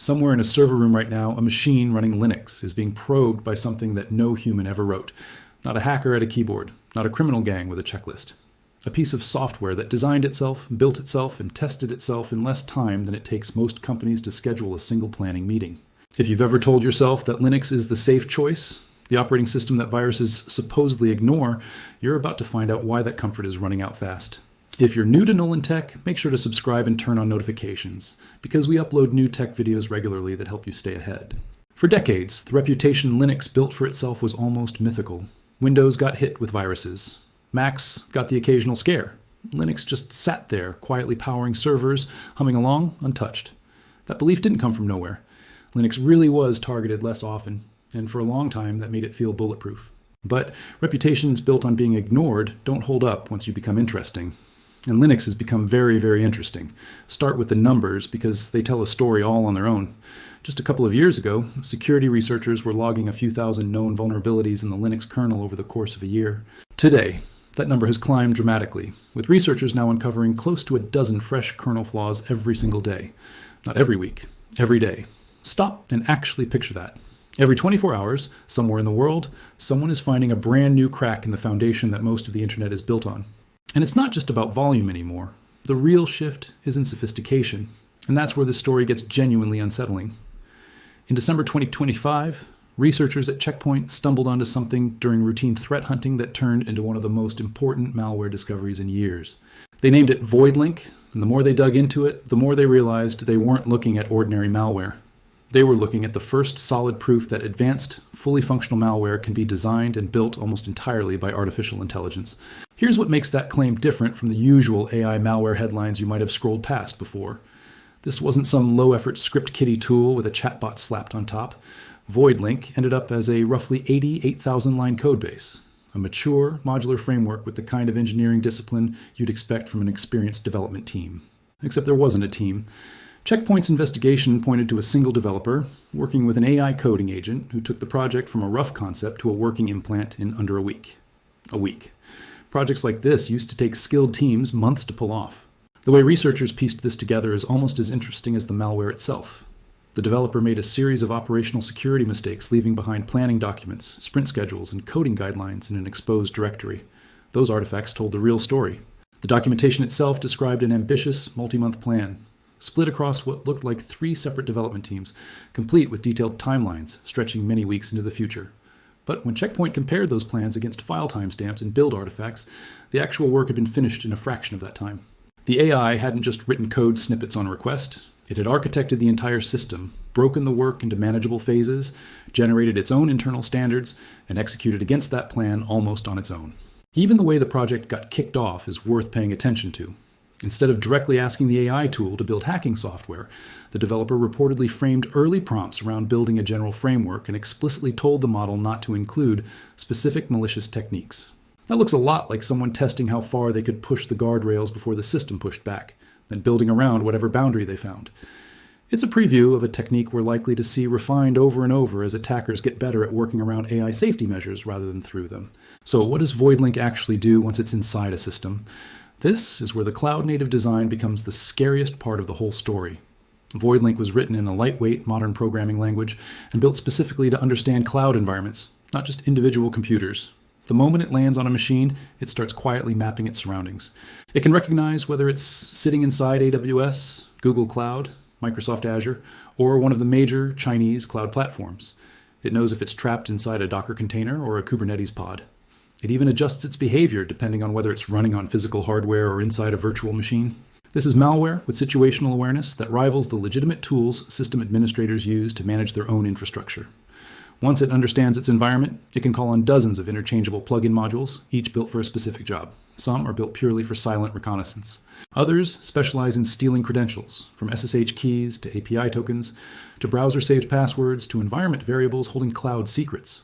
Somewhere in a server room right now, a machine running Linux is being probed by something that no human ever wrote. Not a hacker at a keyboard, not a criminal gang with a checklist. A piece of software that designed itself, built itself, and tested itself in less time than it takes most companies to schedule a single planning meeting. If you've ever told yourself that Linux is the safe choice, the operating system that viruses supposedly ignore, you're about to find out why that comfort is running out fast. If you're new to Nolan Tech, make sure to subscribe and turn on notifications, because we upload new tech videos regularly that help you stay ahead. For decades, the reputation Linux built for itself was almost mythical. Windows got hit with viruses. Macs got the occasional scare. Linux just sat there, quietly powering servers, humming along, untouched. That belief didn't come from nowhere. Linux really was targeted less often, and for a long time that made it feel bulletproof. But reputations built on being ignored don't hold up once you become interesting. And Linux has become very, very interesting. Start with the numbers, because they tell a story all on their own. Just a couple of years ago, security researchers were logging a few thousand known vulnerabilities in the Linux kernel over the course of a year. Today, that number has climbed dramatically, with researchers now uncovering close to a dozen fresh kernel flaws every single day. Not every week, every day. Stop and actually picture that. Every 24 hours, somewhere in the world, someone is finding a brand new crack in the foundation that most of the internet is built on. And it's not just about volume anymore. The real shift is in sophistication, and that's where this story gets genuinely unsettling. In December 2025, researchers at Check Point stumbled onto something during routine threat hunting that turned into one of the most important malware discoveries in years. They named it VoidLink, and the more they dug into it, the more they realized they weren't looking at ordinary malware. They were looking at the first solid proof that advanced, fully functional malware can be designed and built almost entirely by artificial intelligence. Here's what makes that claim different from the usual AI malware headlines you might have scrolled past before. This wasn't some low-effort script kiddie tool with a chatbot slapped on top. VoidLink ended up as a roughly 88,000-line codebase, a mature, modular framework with the kind of engineering discipline you'd expect from an experienced development team. Except there wasn't a team. Check Point's investigation pointed to a single developer working with an AI coding agent who took the project from a rough concept to a working implant in under a week. A week. Projects like this used to take skilled teams months to pull off. The way researchers pieced this together is almost as interesting as the malware itself. The developer made a series of operational security mistakes, leaving behind planning documents, sprint schedules, and coding guidelines in an exposed directory. Those artifacts told the real story. The documentation itself described an ambitious, multi-month plan, split across what looked like 3 separate development teams, complete with detailed timelines stretching many weeks into the future. But when Check Point compared those plans against file timestamps and build artifacts, the actual work had been finished in a fraction of that time. The AI hadn't just written code snippets on request. It had architected the entire system, broken the work into manageable phases, generated its own internal standards, and executed against that plan almost on its own. Even the way the project got kicked off is worth paying attention to. Instead of directly asking the AI tool to build hacking software, the developer reportedly framed early prompts around building a general framework and explicitly told the model not to include specific malicious techniques. That looks a lot like someone testing how far they could push the guardrails before the system pushed back, then building around whatever boundary they found. It's a preview of a technique we're likely to see refined over and over as attackers get better at working around AI safety measures rather than through them. So what does VoidLink actually do once it's inside a system? This is where the cloud-native design becomes the scariest part of the whole story. VoidLink was written in a lightweight, modern programming language and built specifically to understand cloud environments, not just individual computers. The moment it lands on a machine, it starts quietly mapping its surroundings. It can recognize whether it's sitting inside AWS, Google Cloud, Microsoft Azure, or one of the major Chinese cloud platforms. It knows if it's trapped inside a Docker container or a Kubernetes pod. It even adjusts its behavior depending on whether it's running on physical hardware or inside a virtual machine. This is malware with situational awareness that rivals the legitimate tools system administrators use to manage their own infrastructure. Once it understands its environment, it can call on dozens of interchangeable plugin modules, each built for a specific job. Some are built purely for silent reconnaissance. Others specialize in stealing credentials, from SSH keys to API tokens, to browser-saved passwords to environment variables holding cloud secrets.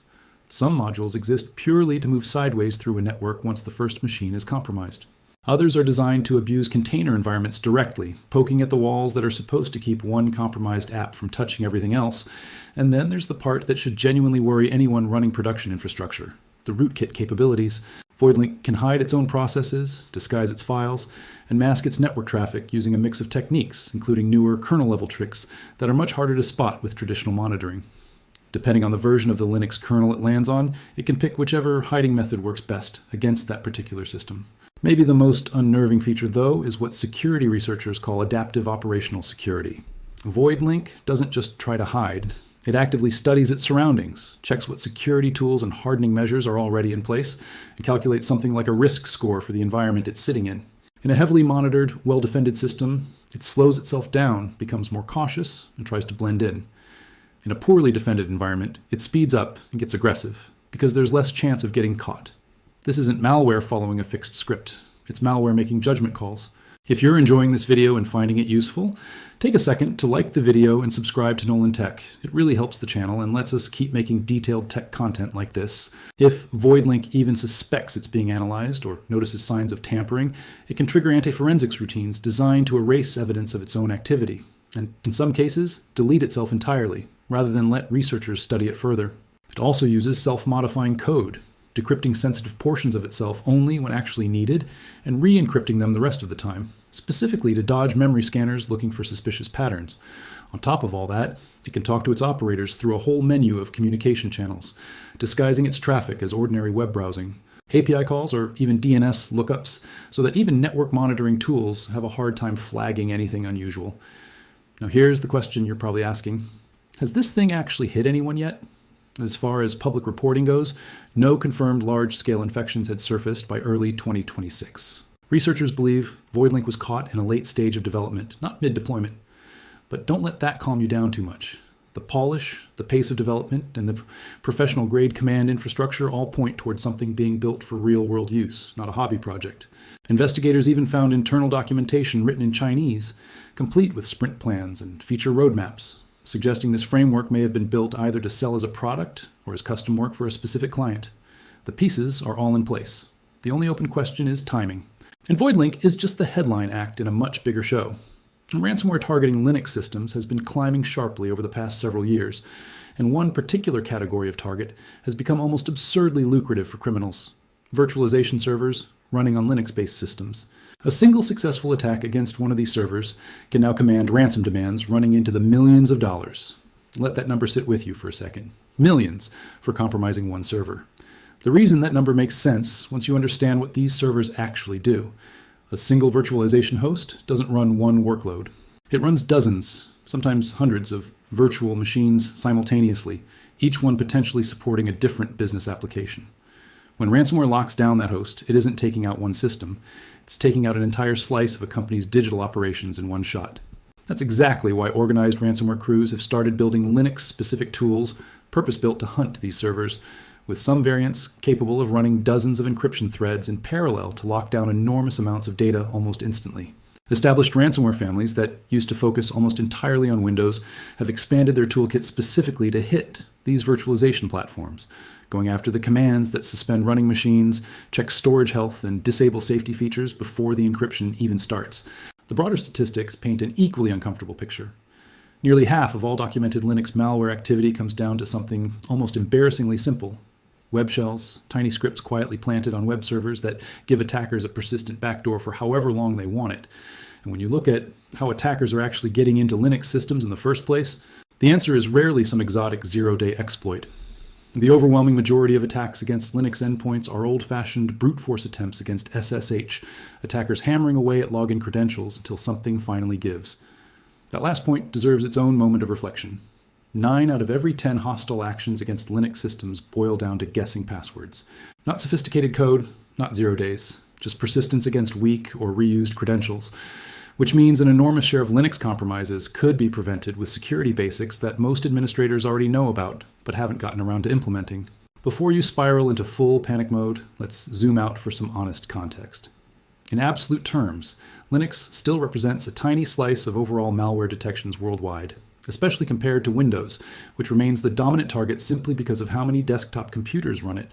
Some modules exist purely to move sideways through a network once the first machine is compromised. Others are designed to abuse container environments directly, poking at the walls that are supposed to keep one compromised app from touching everything else. And then there's the part that should genuinely worry anyone running production infrastructure, the rootkit capabilities. VoidLink can hide its own processes, disguise its files, and mask its network traffic using a mix of techniques, including newer kernel-level tricks that are much harder to spot with traditional monitoring. Depending on the version of the Linux kernel it lands on, it can pick whichever hiding method works best against that particular system. Maybe the most unnerving feature, though, is what security researchers call adaptive operational security. VoidLink doesn't just try to hide. It actively studies its surroundings, checks what security tools and hardening measures are already in place, and calculates something like a risk score for the environment it's sitting in. In a heavily monitored, well-defended system, it slows itself down, becomes more cautious, and tries to blend in. In a poorly defended environment, it speeds up and gets aggressive, because there's less chance of getting caught. This isn't malware following a fixed script. It's malware making judgment calls. If you're enjoying this video and finding it useful, take a second to like the video and subscribe to Nolan Tech. It really helps the channel and lets us keep making detailed tech content like this. If VoidLink even suspects it's being analyzed or notices signs of tampering, it can trigger anti-forensics routines designed to erase evidence of its own activity, and in some cases, delete itself entirely, rather than let researchers study it further. It also uses self-modifying code, decrypting sensitive portions of itself only when actually needed, and re-encrypting them the rest of the time, specifically to dodge memory scanners looking for suspicious patterns. On top of all that, it can talk to its operators through a whole menu of communication channels, disguising its traffic as ordinary web browsing, API calls, or even DNS lookups, so that even network monitoring tools have a hard time flagging anything unusual. Now here's the question you're probably asking. Has this thing actually hit anyone yet? As far as public reporting goes, no confirmed large-scale infections had surfaced by early 2026. Researchers believe VoidLink was caught in a late stage of development, not mid-deployment. But don't let that calm you down too much. The polish, the pace of development, and the professional-grade command infrastructure all point towards something being built for real-world use, not a hobby project. Investigators even found internal documentation written in Chinese, complete with sprint plans and feature roadmaps, suggesting this framework may have been built either to sell as a product or as custom work for a specific client. The pieces are all in place. The only open question is timing. And VoidLink is just the headline act in a much bigger show. And ransomware targeting Linux systems has been climbing sharply over the past several years, and one particular category of target has become almost absurdly lucrative for criminals: virtualization servers running on Linux-based systems. A single successful attack against one of these servers can now command ransom demands running into the millions of dollars. Let that number sit with you for a second. Millions for compromising one server. The reason that number makes sense once you understand what these servers actually do. A single virtualization host doesn't run one workload. It runs dozens, sometimes hundreds of virtual machines simultaneously, each one potentially supporting a different business application. When ransomware locks down that host, it isn't taking out one system. It's taking out an entire slice of a company's digital operations in one shot. That's exactly why organized ransomware crews have started building Linux-specific tools purpose-built to hunt these servers, with some variants capable of running dozens of encryption threads in parallel to lock down enormous amounts of data almost instantly. Established ransomware families that used to focus almost entirely on Windows have expanded their toolkits specifically to hit these virtualization platforms, going after the commands that suspend running machines, check storage health, and disable safety features before the encryption even starts. The broader statistics paint an equally uncomfortable picture. Nearly half of all documented Linux malware activity comes down to something almost embarrassingly simple: web shells, tiny scripts quietly planted on web servers that give attackers a persistent backdoor for however long they want it. And when you look at how attackers are actually getting into Linux systems in the first place, the answer is rarely some exotic zero-day exploit. The overwhelming majority of attacks against Linux endpoints are old-fashioned brute force attempts against SSH, attackers hammering away at login credentials until something finally gives. That last point deserves its own moment of reflection. 9 out of every 10 hostile actions against Linux systems boil down to guessing passwords. Not sophisticated code, not 0 days, just persistence against weak or reused credentials, which means an enormous share of Linux compromises could be prevented with security basics that most administrators already know about, but haven't gotten around to implementing. Before you spiral into full panic mode, let's zoom out for some honest context. In absolute terms, Linux still represents a tiny slice of overall malware detections worldwide, especially compared to Windows, which remains the dominant target simply because of how many desktop computers run it.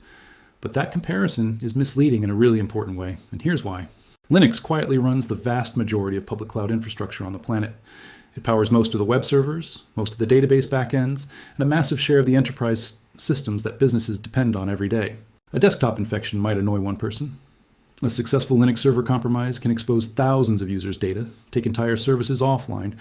But that comparison is misleading in a really important way, and here's why. Linux quietly runs the vast majority of public cloud infrastructure on the planet. It powers most of the web servers, most of the database backends, and a massive share of the enterprise systems that businesses depend on every day. A desktop infection might annoy one person. A successful Linux server compromise can expose thousands of users' data, take entire services offline,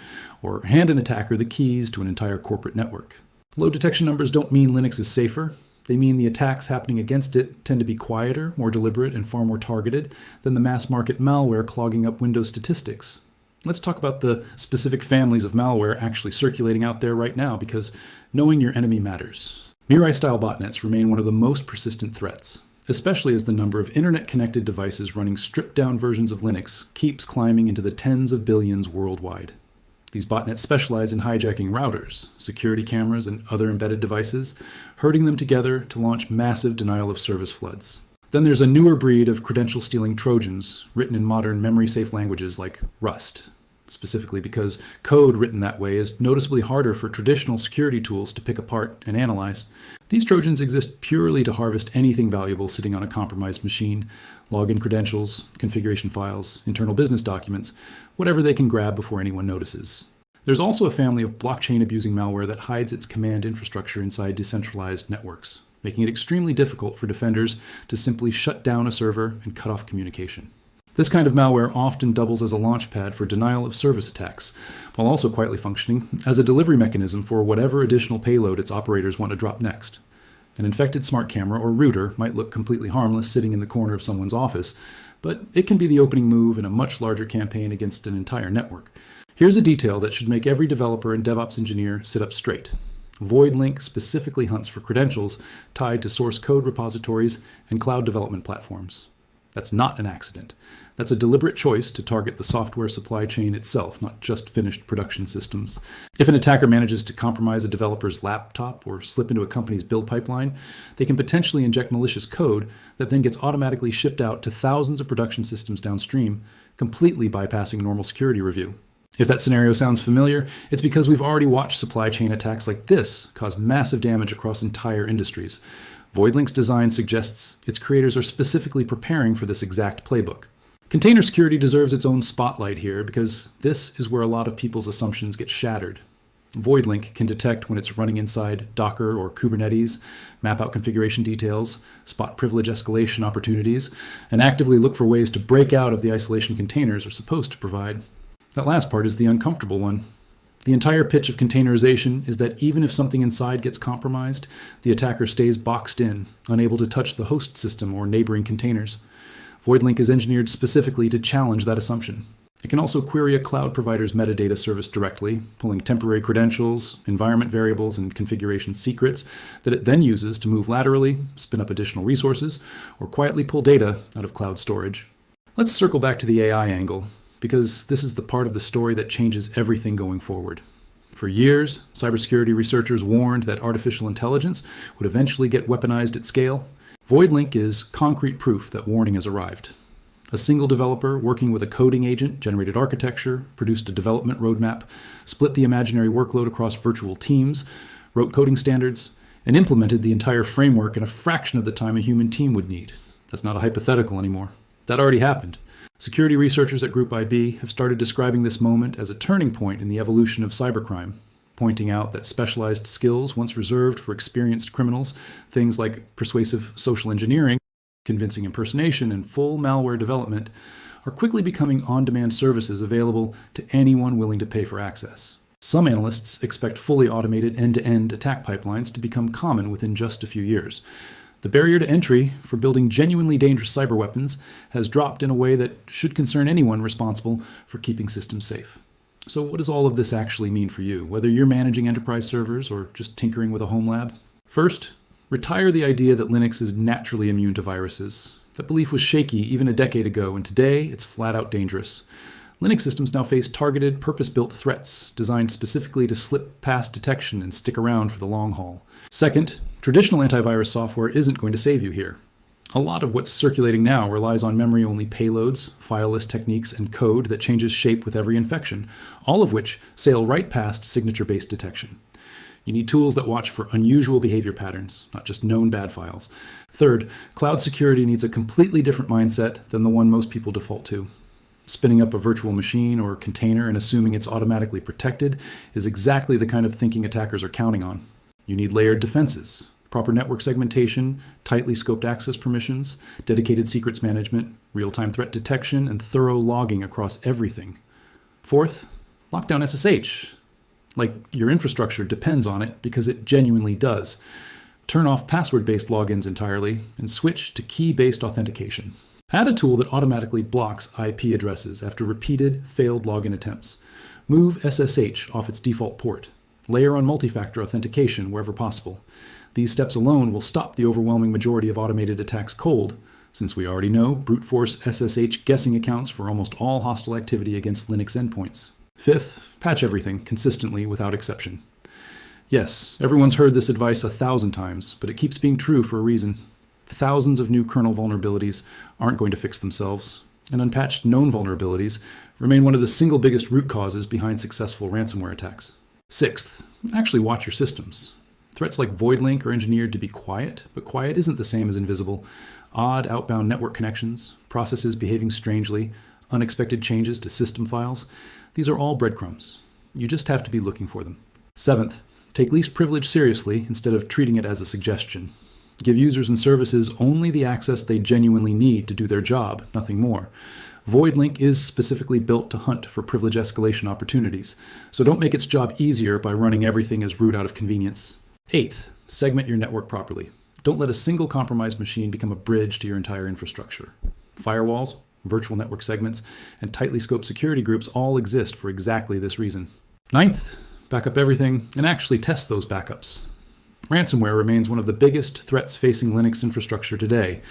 or hand an attacker the keys to an entire corporate network. Low detection numbers don't mean Linux is safer. They mean the attacks happening against it tend to be quieter, more deliberate, and far more targeted than the mass market malware clogging up Windows statistics. Let's talk about the specific families of malware actually circulating out there right now, because knowing your enemy matters. Mirai-style botnets remain one of the most persistent threats, especially as the number of internet-connected devices running stripped-down versions of Linux keeps climbing into the tens of billions worldwide. These botnets specialize in hijacking routers, security cameras, and other embedded devices, herding them together to launch massive denial-of-service floods. Then there's a newer breed of credential-stealing Trojans, written in modern memory-safe languages like Rust, specifically because code written that way is noticeably harder for traditional security tools to pick apart and analyze. These Trojans exist purely to harvest anything valuable sitting on a compromised machine: login credentials, configuration files, internal business documents, whatever they can grab before anyone notices. There's also a family of blockchain-abusing malware that hides its command infrastructure inside decentralized networks, making it extremely difficult for defenders to simply shut down a server and cut off communication. This kind of malware often doubles as a launchpad for denial-of-service attacks, while also quietly functioning as a delivery mechanism for whatever additional payload its operators want to drop next. An infected smart camera or router might look completely harmless sitting in the corner of someone's office, but it can be the opening move in a much larger campaign against an entire network. Here's a detail that should make every developer and DevOps engineer sit up straight. VoidLink specifically hunts for credentials tied to source code repositories and cloud development platforms. That's not an accident. That's a deliberate choice to target the software supply chain itself, not just finished production systems. If an attacker manages to compromise a developer's laptop or slip into a company's build pipeline, they can potentially inject malicious code that then gets automatically shipped out to thousands of production systems downstream, completely bypassing normal security review. If that scenario sounds familiar, it's because we've already watched supply chain attacks like this cause massive damage across entire industries. VoidLink's design suggests its creators are specifically preparing for this exact playbook. Container security deserves its own spotlight here because this is where a lot of people's assumptions get shattered. VoidLink can detect when it's running inside Docker or Kubernetes, map out configuration details, spot privilege escalation opportunities, and actively look for ways to break out of the isolation containers are supposed to provide. That last part is the uncomfortable one. The entire pitch of containerization is that even if something inside gets compromised, the attacker stays boxed in, unable to touch the host system or neighboring containers. VoidLink is engineered specifically to challenge that assumption. It can also query a cloud provider's metadata service directly, pulling temporary credentials, environment variables, and configuration secrets that it then uses to move laterally, spin up additional resources, or quietly pull data out of cloud storage. Let's circle back to the AI angle, because this is the part of the story that changes everything going forward. For years, cybersecurity researchers warned that artificial intelligence would eventually get weaponized at scale. VoidLink is concrete proof that warning has arrived. A single developer working with a coding agent generated architecture, produced a development roadmap, split the imaginary workload across virtual teams, wrote coding standards, and implemented the entire framework in a fraction of the time a human team would need. That's not a hypothetical anymore. That already happened. Security researchers at Group IB have started describing this moment as a turning point in the evolution of cybercrime, pointing out that specialized skills once reserved for experienced criminals, things like persuasive social engineering, convincing impersonation, and full malware development, are quickly becoming on-demand services available to anyone willing to pay for access. Some analysts expect fully automated end-to-end attack pipelines to become common within just a few years. The barrier to entry for building genuinely dangerous cyber weapons has dropped in a way that should concern anyone responsible for keeping systems safe. So what does all of this actually mean for you, whether you're managing enterprise servers or just tinkering with a home lab? First, retire the idea that Linux is naturally immune to viruses. That belief was shaky even a decade ago, and today it's flat out dangerous. Linux systems now face targeted, purpose-built threats designed specifically to slip past detection and stick around for the long haul. Second, traditional antivirus software isn't going to save you here. A lot of what's circulating now relies on memory-only payloads, fileless techniques, and code that changes shape with every infection, all of which sail right past signature-based detection. You need tools that watch for unusual behavior patterns, not just known bad files. Third, cloud security needs a completely different mindset than the one most people default to. Spinning up a virtual machine or container and assuming it's automatically protected is exactly the kind of thinking attackers are counting on. You need layered defenses, Proper network segmentation, tightly scoped access permissions, dedicated secrets management, real-time threat detection, and thorough logging across everything. Fourth, lockdown SSH. Like your infrastructure depends on it because it genuinely does. Turn off password-based logins entirely and switch to key-based authentication. Add a tool that automatically blocks IP addresses after repeated failed login attempts. Move SSH off its default port. Layer on multi-factor authentication wherever possible. These steps alone will stop the overwhelming majority of automated attacks cold, since we already know brute force SSH guessing accounts for almost all hostile activity against Linux endpoints. Fifth, patch everything consistently without exception. Yes, everyone's heard this advice 1,000 times, but it keeps being true for a reason. Thousands of new kernel vulnerabilities aren't going to fix themselves, and unpatched known vulnerabilities remain one of the single biggest root causes behind successful ransomware attacks. Sixth, actually watch your systems. Threats like VoidLink are engineered to be quiet, but quiet isn't the same as invisible. Odd outbound network connections, processes behaving strangely, unexpected changes to system files, these are all breadcrumbs. You just have to be looking for them. Seventh, take least privilege seriously instead of treating it as a suggestion. Give users and services only the access they genuinely need to do their job, nothing more. VoidLink is specifically built to hunt for privilege escalation opportunities, so don't make its job easier by running everything as root out of convenience. Eighth, segment your network properly. Don't let a single compromised machine become a bridge to your entire infrastructure. Firewalls, virtual network segments, and tightly scoped security groups all exist for exactly this reason. Ninth, back up everything and actually test those backups. Ransomware remains one of the biggest threats facing Linux infrastructure today,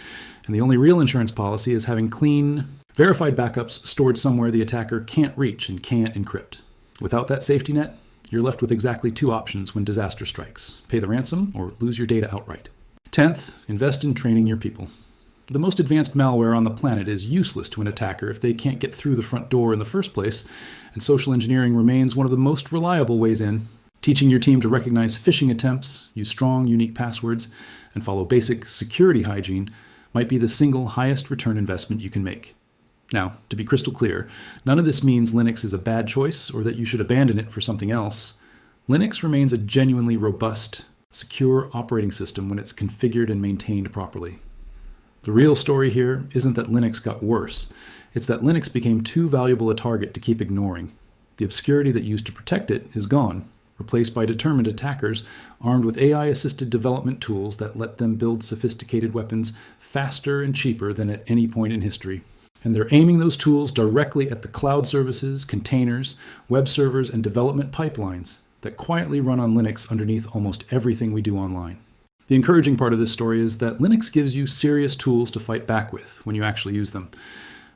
and the only real insurance policy is having clean, verified backups stored somewhere the attacker can't reach and can't encrypt. Without that safety net, you're left with exactly two options when disaster strikes: pay the ransom or lose your data outright. 10th, invest in training your people. The most advanced malware on the planet is useless to an attacker if they can't get through the front door in the first place, and social engineering remains one of the most reliable ways in. Teaching your team to recognize phishing attempts, use strong, unique passwords, and follow basic security hygiene might be the single highest return investment you can make. Now, to be crystal clear, none of this means Linux is a bad choice or that you should abandon it for something else. Linux remains a genuinely robust, secure operating system when it's configured and maintained properly. The real story here isn't that Linux got worse. It's that Linux became too valuable a target to keep ignoring. The obscurity that used to protect it is gone, replaced by determined attackers armed with AI-assisted development tools that let them build sophisticated weapons faster and cheaper than at any point in history. And they're aiming those tools directly at the cloud services, containers, web servers, and development pipelines that quietly run on Linux underneath almost everything we do online. The encouraging part of this story is that Linux gives you serious tools to fight back with when you actually use them.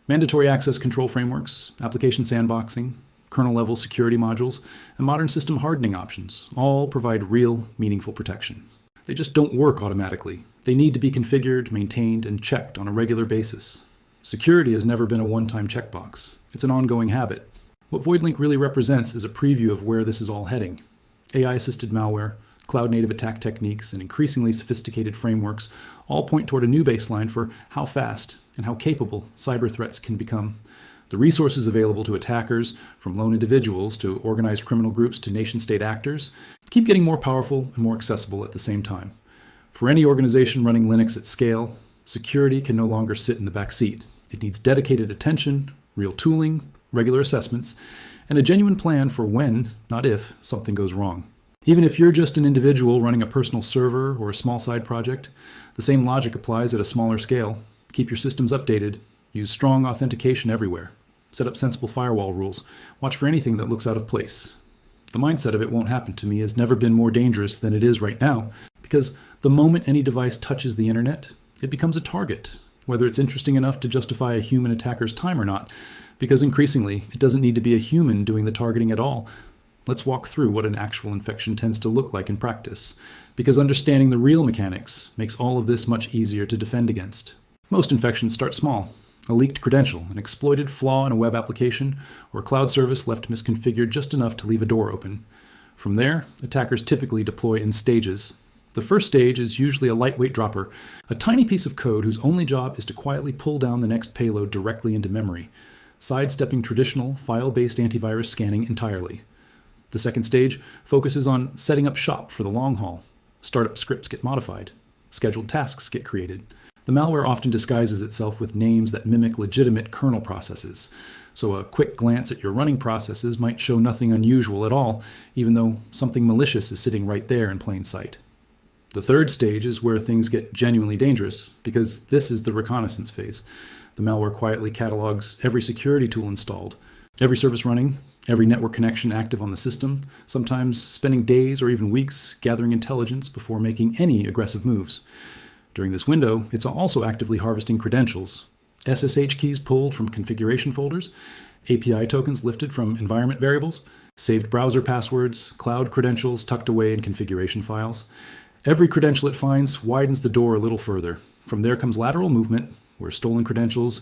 Mandatory access control frameworks, application sandboxing, kernel-level security modules, and modern system hardening options all provide real, meaningful protection. They just don't work automatically. They need to be configured, maintained, and checked on a regular basis. Security has never been a one-time checkbox. It's an ongoing habit. What VoidLink really represents is a preview of where this is all heading. AI-assisted malware, cloud-native attack techniques, and increasingly sophisticated frameworks all point toward a new baseline for how fast and how capable cyber threats can become. The resources available to attackers, from lone individuals to organized criminal groups to nation-state actors, keep getting more powerful and more accessible at the same time. For any organization running Linux at scale, security can no longer sit in the back seat. It needs dedicated attention, real tooling, regular assessments, and a genuine plan for when, not if, something goes wrong. Even if you're just an individual running a personal server or a small side project, the same logic applies at a smaller scale. Keep your systems updated. Use strong authentication everywhere. Set up sensible firewall rules. Watch for anything that looks out of place. The mindset of it won't happen to me has never been more dangerous than it is right now, because the moment any device touches the internet, it becomes a target, whether it's interesting enough to justify a human attacker's time or not, because increasingly, it doesn't need to be a human doing the targeting at all. Let's walk through what an actual infection tends to look like in practice, because understanding the real mechanics makes all of this much easier to defend against. Most infections start small. A leaked credential, an exploited flaw in a web application, or a cloud service left misconfigured just enough to leave a door open. From there, attackers typically deploy in stages. The first stage is usually a lightweight dropper, a tiny piece of code whose only job is to quietly pull down the next payload directly into memory, sidestepping traditional file-based antivirus scanning entirely. The second stage focuses on setting up shop for the long haul. Startup scripts get modified. Scheduled tasks get created. The malware often disguises itself with names that mimic legitimate kernel processes. So a quick glance at your running processes might show nothing unusual at all, even though something malicious is sitting right there in plain sight. The third stage is where things get genuinely dangerous, because this is the reconnaissance phase. The malware quietly catalogs every security tool installed, every service running, every network connection active on the system, sometimes spending days or even weeks gathering intelligence before making any aggressive moves. During this window, it's also actively harvesting credentials, SSH keys pulled from configuration folders, API tokens lifted from environment variables, saved browser passwords, cloud credentials tucked away in configuration files. Every credential it finds widens the door a little further. From there comes lateral movement, where stolen credentials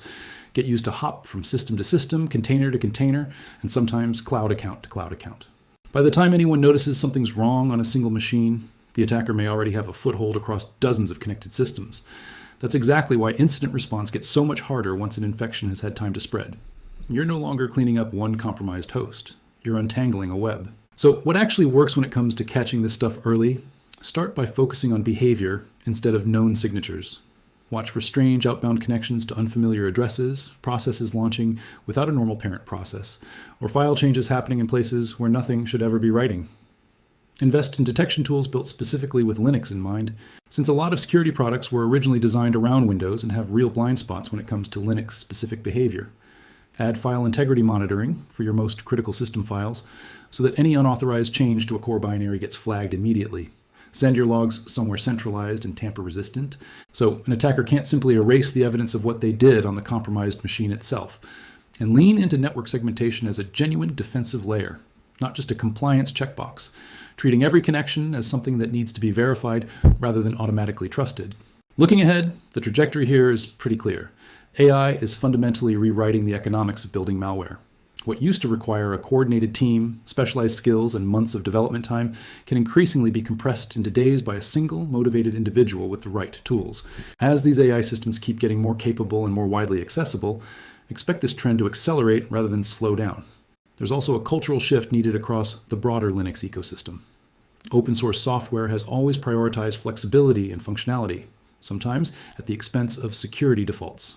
get used to hop from system to system, container to container, and sometimes cloud account to cloud account. By the time anyone notices something's wrong on a single machine, the attacker may already have a foothold across dozens of connected systems. That's exactly why incident response gets so much harder once an infection has had time to spread. You're no longer cleaning up one compromised host. You're untangling a web. So what actually works when it comes to catching this stuff early? Start by focusing on behavior instead of known signatures. Watch for strange outbound connections to unfamiliar addresses, processes launching without a normal parent process, or file changes happening in places where nothing should ever be writing. Invest in detection tools built specifically with Linux in mind, since a lot of security products were originally designed around Windows and have real blind spots when it comes to Linux-specific behavior. Add file integrity monitoring for your most critical system files so that any unauthorized change to a core binary gets flagged immediately. Send your logs somewhere centralized and tamper-resistant, so an attacker can't simply erase the evidence of what they did on the compromised machine itself. And lean into network segmentation as a genuine defensive layer, not just a compliance checkbox, treating every connection as something that needs to be verified rather than automatically trusted. Looking ahead, the trajectory here is pretty clear. AI is fundamentally rewriting the economics of building malware. What used to require a coordinated team, specialized skills, and months of development time can increasingly be compressed into days by a single, motivated individual with the right tools. As these AI systems keep getting more capable and more widely accessible, expect this trend to accelerate rather than slow down. There's also a cultural shift needed across the broader Linux ecosystem. Open source software has always prioritized flexibility and functionality, sometimes at the expense of security defaults.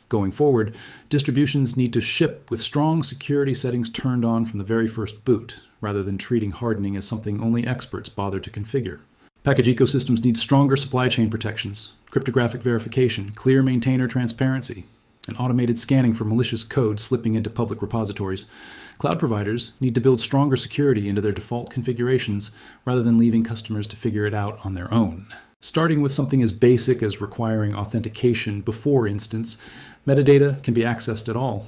Going forward, distributions need to ship with strong security settings turned on from the very first boot, rather than treating hardening as something only experts bother to configure. Package ecosystems need stronger supply chain protections, cryptographic verification, clear maintainer transparency, and automated scanning for malicious code slipping into public repositories. Cloud providers need to build stronger security into their default configurations rather than leaving customers to figure it out on their own. Starting with something as basic as requiring authentication before instance, metadata can be accessed at all.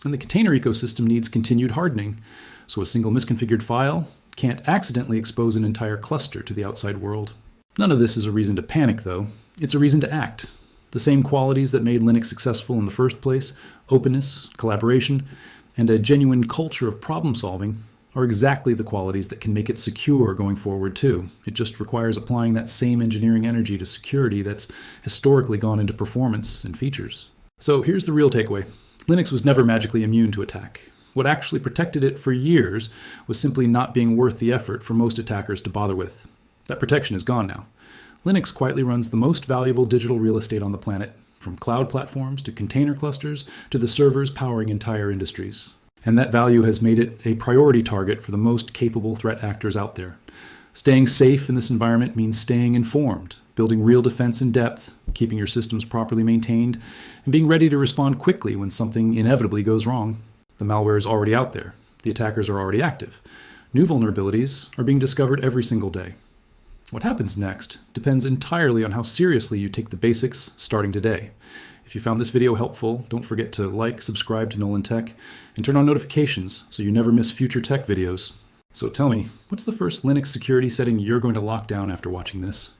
And the container ecosystem needs continued hardening, so a single misconfigured file can't accidentally expose an entire cluster to the outside world. None of this is a reason to panic, though. It's a reason to act. The same qualities that made Linux successful in the first place, openness, collaboration, and a genuine culture of problem solving, are exactly the qualities that can make it secure going forward too. It just requires applying that same engineering energy to security that's historically gone into performance and features. So here's the real takeaway. Linux was never magically immune to attack. What actually protected it for years was simply not being worth the effort for most attackers to bother with. That protection is gone now. Linux quietly runs the most valuable digital real estate on the planet, from cloud platforms to container clusters to the servers powering entire industries. And that value has made it a priority target for the most capable threat actors out there. Staying safe in this environment means staying informed, building real defense in depth, keeping your systems properly maintained, and being ready to respond quickly when something inevitably goes wrong. The malware is already out there. The attackers are already active. New vulnerabilities are being discovered every single day. What happens next depends entirely on how seriously you take the basics starting today. If you found this video helpful, don't forget to like, subscribe to Nolan Tech, and turn on notifications so you never miss future tech videos. So tell me, what's the first Linux security setting you're going to lock down after watching this?